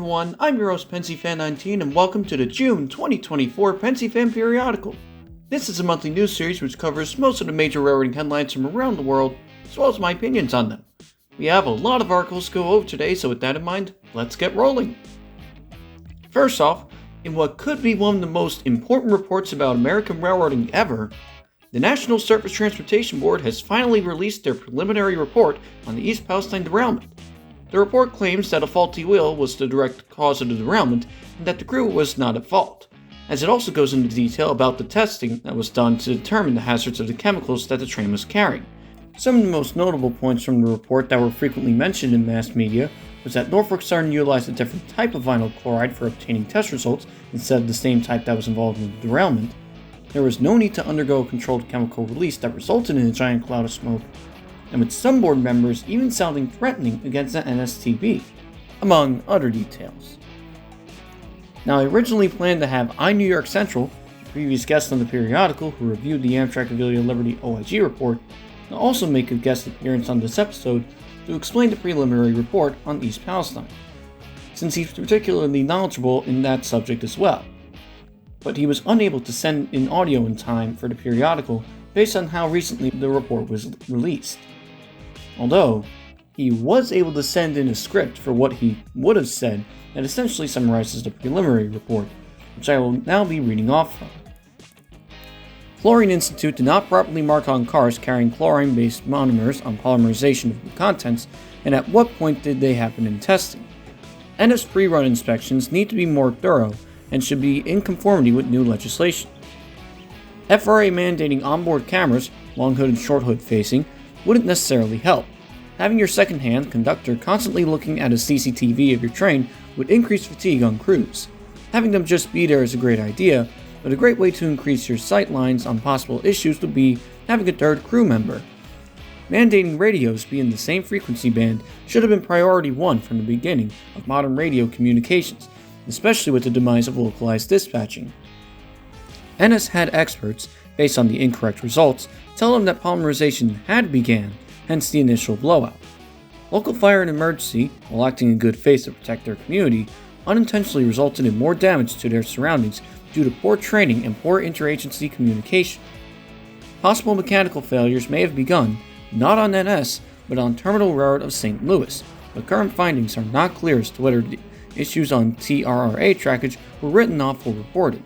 everyone, I'm your host Pensyfan19 and welcome to the June 2024 Pensyfan Periodical. This is a monthly news series which covers most of the major railroading headlines from around the world, as well as my opinions on them. We have a lot of articles to go over today, so with that in mind, let's get rolling. First off, in what could be one of the most important reports about American railroading ever, the National Surface Transportation Board has finally released their preliminary report on the East Palestine derailment. The report claims that a faulty wheel was the direct cause of the derailment and that the crew was not at fault, as it also goes into detail about the testing that was done to determine the hazards of the chemicals that the train was carrying. Some of the most notable points from the report that were frequently mentioned in mass media was that Norfolk Southern utilized a different type of vinyl chloride for obtaining test results instead of the same type that was involved in the derailment. There was no need to undergo a controlled chemical release that resulted in a giant cloud of smoke, and with some board members even sounding threatening against the NSTB, among other details. Now, I originally planned to have New York Central, the previous guest on the periodical who reviewed the Amtrak Avila Liberty OIG report, to also make a guest appearance on this episode to explain the preliminary report on East Palestine, since he's particularly knowledgeable in that subject as well. But he was unable to send in audio in time for the periodical based on how recently the report was released. Although, he was able to send in a script for what he would have said that essentially summarizes the preliminary report, which I will now be reading off from. Chlorine Institute did not properly mark on cars carrying chlorine-based monomers on polymerization of the contents, and at what point did they happen in testing? NS pre-run inspections need to be more thorough and should be in conformity with new legislation. FRA mandating onboard cameras, long hood and short hood facing, wouldn't necessarily help. Having your second-hand conductor constantly looking at a CCTV of your train would increase fatigue on crews. Having them just be there is a great idea, but a great way to increase your sight lines on possible issues would be having a third crew member. Mandating radios be in the same frequency band should have been priority one from the beginning of modern radio communications, especially with the demise of localized dispatching. NS had experts, based on the incorrect results, tell them that polymerization had began, hence the initial blowout. Local fire and emergency, while acting in good faith to protect their community, unintentionally resulted in more damage to their surroundings due to poor training and poor interagency communication. Possible mechanical failures may have begun, not on NS, but on Terminal Railroad of St. Louis, but current findings are not clear as to whether the issues on TRRA trackage were written off or reported.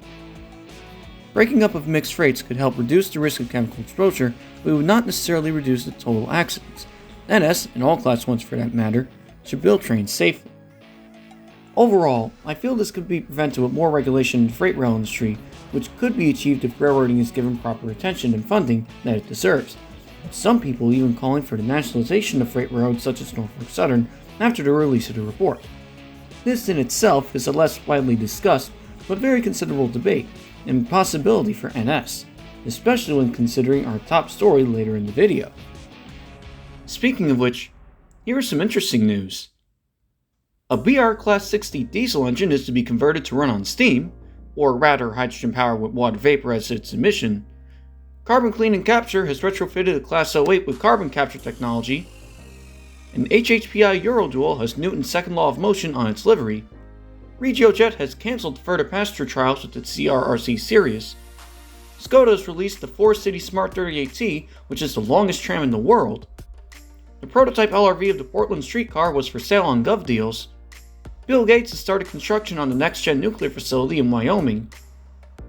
Breaking up of mixed freights could help reduce the risk of chemical exposure, but it would not necessarily reduce the total accidents. NS, and all Class 1s for that matter, should build trains safely. Overall, I feel this could be prevented with more regulation in the freight rail industry, which could be achieved if railroading is given proper attention and funding that it deserves, with some people even calling for the nationalization of freight railroads such as Norfolk Southern after the release of the report. This in itself is a less widely discussed, but very considerable debate, and possibility for NS, especially when considering our top story later in the video. Speaking of which, here is some interesting news. A BR Class 60 diesel engine is to be converted to run on steam, or rather hydrogen power with water vapor as its emission. Carbon Clean and Capture has retrofitted a Class 08 with carbon capture technology, and HHPI Eurodual has Newton's second law of motion on its livery. RegioJet has cancelled further passenger trials with its CRRC Sirius. Skoda has released the 4-City Smart 38T, which is the longest tram in the world. The prototype LRV of the Portland streetcar was for sale on GovDeals. Bill Gates has started construction on the next-gen nuclear facility in Wyoming.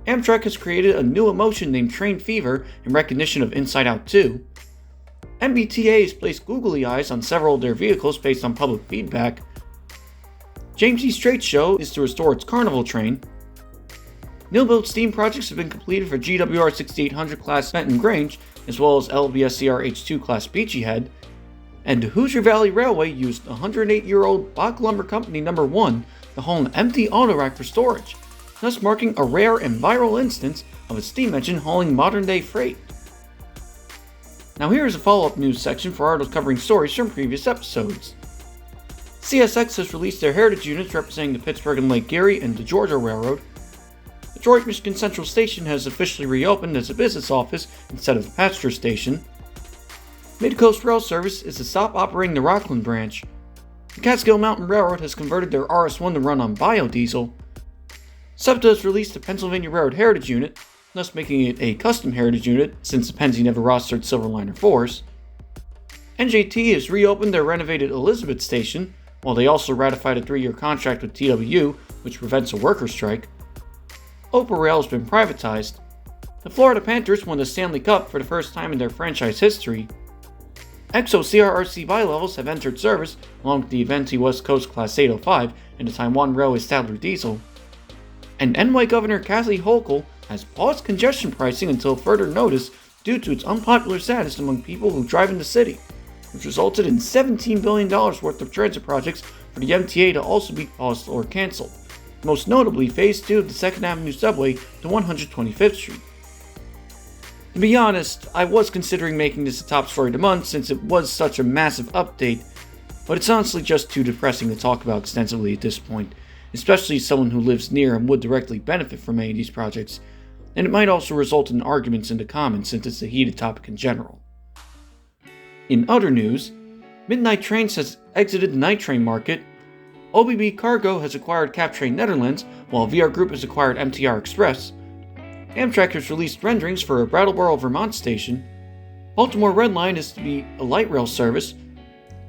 Amtrak has created a new emotion named Train Fever in recognition of Inside Out 2. MBTA has placed googly eyes on several of their vehicles based on public feedback. James E. Straight's show is to restore its Carnival train. New-build steam projects have been completed for GWR 6800 class Benton Grange, as well as LBSCR H2 class Beachy Head, and the Hoosier Valley Railway used 108-year-old Bach Lumber Company No. 1 to haul an empty autorack for storage, thus marking a rare and viral instance of a steam engine hauling modern-day freight. Now here is a follow-up news section for articles covering stories from previous episodes. CSX has released their heritage units representing the Pittsburgh and Lake Erie and the Georgia Railroad. Detroit Michigan Central Station has officially reopened as a business office instead of a passenger station. Midcoast Rail Service is to stop operating the Rockland branch. The Catskill Mountain Railroad has converted their RS-1 to run on biodiesel. SEPTA has released the Pennsylvania Railroad Heritage Unit, thus making it a custom heritage unit since the Pennsy never rostered Silverliner 4s. NJT has reopened their renovated Elizabeth Station, while they also ratified a 3-year contract with TWU, which prevents a worker strike. Opa Rail has been privatized. The Florida Panthers won the Stanley Cup for the first time in their franchise history. EXO CRRC bi-levels have entered service along with the Avanti West Coast Class 805 and the Taiwan Railway Stadler Diesel. And NY Governor Kathy Hochul has paused congestion pricing until further notice due to its unpopular status among people who drive in the city, which resulted in $17 billion worth of transit projects for the MTA to also be paused or cancelled, most notably Phase 2 of the 2nd Avenue subway to 125th Street. To be honest, I was considering making this a top story of the month since it was such a massive update, but it's honestly just too depressing to talk about extensively at this point, especially as someone who lives near and would directly benefit from any of these projects, and it might also result in arguments in the comments since it's a heated topic in general. In other news, Midnight Trains has exited the night train market, OBB Cargo has acquired Captrain Netherlands, while VR Group has acquired MTR Express, Amtrak has released renderings for a Brattleboro, Vermont station, Baltimore Red Line is to be a light rail service,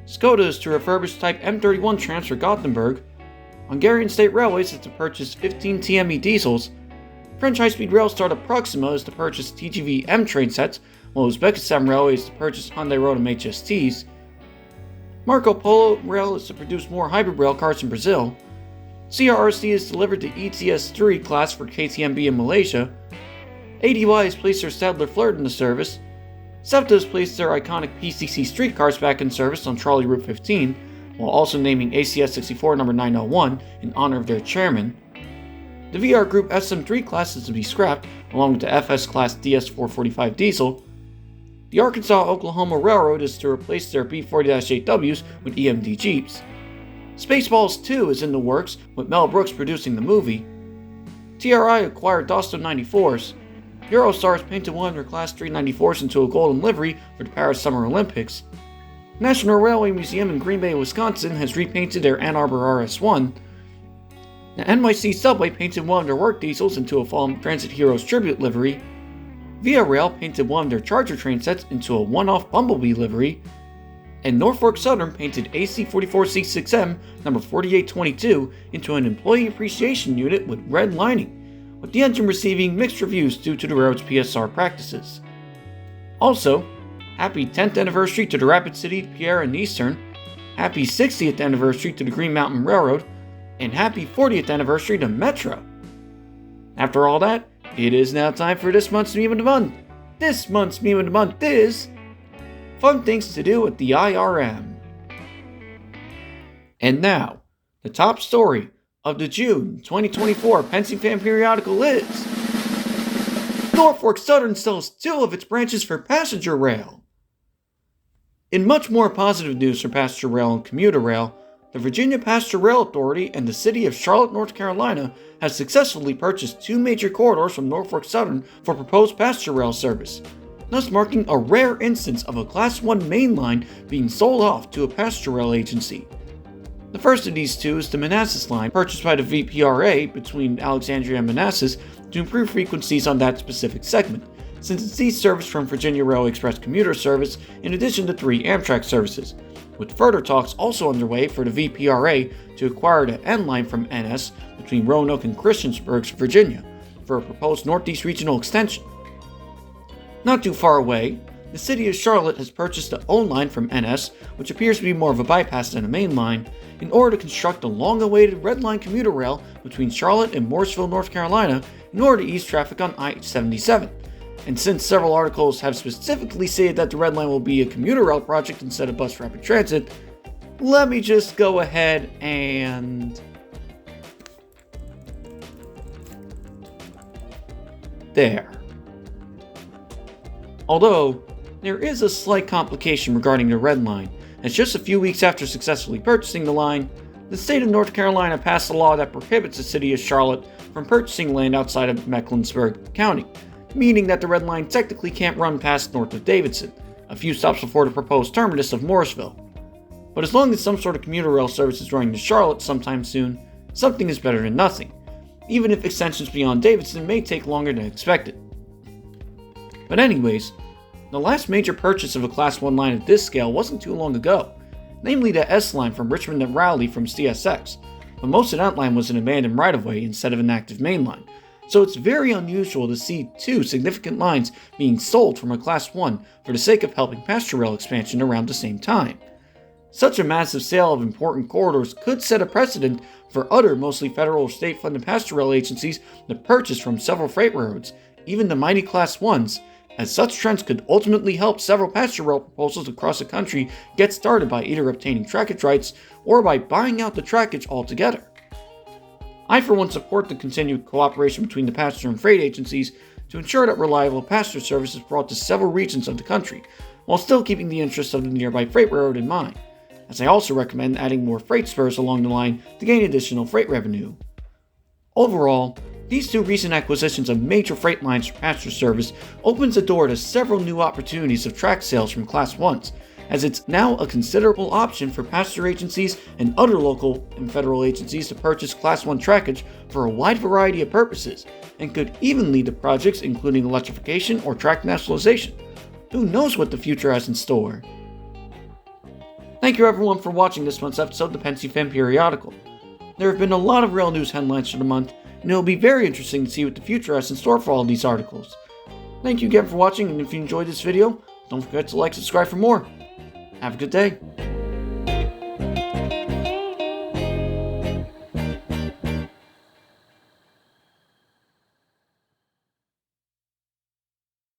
Skoda is to refurbish Type M31 trams for Gothenburg, Hungarian State Railways is to purchase 15 TME diesels, French high-speed rail startup Proxima is to purchase TGV M train sets, while Uzbekistan Railway is to purchase Hyundai Rotem HSTs, Marco Polo Rail is to produce more hybrid rail cars in Brazil, CRRC has delivered the ETS-3 class for KTMB in Malaysia, ADY has placed their Stadler Flirt in the service, SEPTA has placed their iconic PCC streetcars back in service on Trolley Route 15, while also naming ACS 64 number 901 in honor of their chairman. The VR Group SM3 class is to be scrapped, along with the FS class DS445 diesel. The Arkansas-Oklahoma Railroad is to replace their B40-8Ws with EMD Jeeps. Spaceballs 2 is in the works, with Mel Brooks producing the movie. TRI acquired Dosto 94s. Eurostars painted one of their Class 394s into a golden livery for the Paris Summer Olympics. National Railway Museum in Green Bay, Wisconsin has repainted their Ann Arbor RS-1. The NYC Subway painted one of their work diesels into a Fallen Transit Heroes tribute livery. Via Rail painted one of their Charger train sets into a one-off Bumblebee livery. And Norfolk Southern painted AC44C6M number 4822 into an employee appreciation unit with red lining, with the engine receiving mixed reviews due to the railroad's PSR practices. Also, happy 10th anniversary to the Rapid City, Pierre and Eastern, happy 60th anniversary to the Green Mountain Railroad, and happy 40th anniversary to Metro. After all that, it is now time for this month's Meme of the Month. This month's Meme of the Month is fun things to do at the IRM. And now, the top story of the June 2024 Pensyfan Periodical is Norfolk Southern sells 2 of its branches for passenger rail. In much more positive news for passenger rail and commuter rail, the Virginia Passenger Rail Authority and the city of Charlotte, North Carolina has successfully purchased 2 major corridors from Norfolk Southern for proposed passenger rail service, thus marking a rare instance of a Class 1 main line being sold off to a passenger rail agency. The first of these 2 is the Manassas line, purchased by the VPRA between Alexandria and Manassas to improve frequencies on that specific segment, since it sees service from Virginia Railway Express commuter service in addition to 3 Amtrak services, with further talks also underway for the VPRA to acquire the N line from NS between Roanoke and Christiansburg, Virginia, for a proposed Northeast Regional extension. Not too far away, the city of Charlotte has purchased the O line from NS, which appears to be more of a bypass than a main line, in order to construct a long-awaited Red Line commuter rail between Charlotte and Morrisville, North Carolina, in order to ease traffic on I-77. And since several articles have specifically stated that the Red Line will be a commuter rail project instead of bus rapid transit, let me just go ahead and there. Although, there is a slight complication regarding the Red Line, as just a few weeks after successfully purchasing the line, the state of North Carolina passed a law that prohibits the city of Charlotte from purchasing land outside of Mecklenburg County, meaning that the Red Line technically can't run past north of Davidson, a few stops before the proposed terminus of Morrisville. But as long as some sort of commuter rail service is running to Charlotte sometime soon, something is better than nothing, even if extensions beyond Davidson may take longer than expected. But anyways, the last major purchase of a Class 1 line of this scale wasn't too long ago, namely the S line from Richmond to Raleigh from CSX, but most of that line was an abandoned right-of-way instead of an active main line, so it's very unusual to see two significant lines being sold from a Class 1 for the sake of helping passenger rail expansion around the same time. Such a massive sale of important corridors could set a precedent for other mostly federal or state-funded passenger rail agencies to purchase from several freight railroads, even the mighty Class 1s, as such trends could ultimately help several passenger rail proposals across the country get started by either obtaining trackage rights or by buying out the trackage altogether. I for one support the continued cooperation between the passenger and freight agencies to ensure that reliable passenger service is brought to several regions of the country, while still keeping the interests of the nearby freight railroad in mind, as I also recommend adding more freight spurs along the line to gain additional freight revenue. Overall, these two recent acquisitions of major freight lines for passenger service opens the door to several new opportunities of track sales from Class 1s, as it's now a considerable option for passenger agencies and other local and federal agencies to purchase Class 1 trackage for a wide variety of purposes, and could even lead to projects including electrification or track nationalization. Who knows what the future has in store? Thank you everyone for watching this month's episode of the Pensyfan Periodical. There have been a lot of rail news headlines for the month, and it will be very interesting to see what the future has in store for all of these articles. Thank you again for watching, and if you enjoyed this video, don't forget to like and subscribe for more. Have a good day.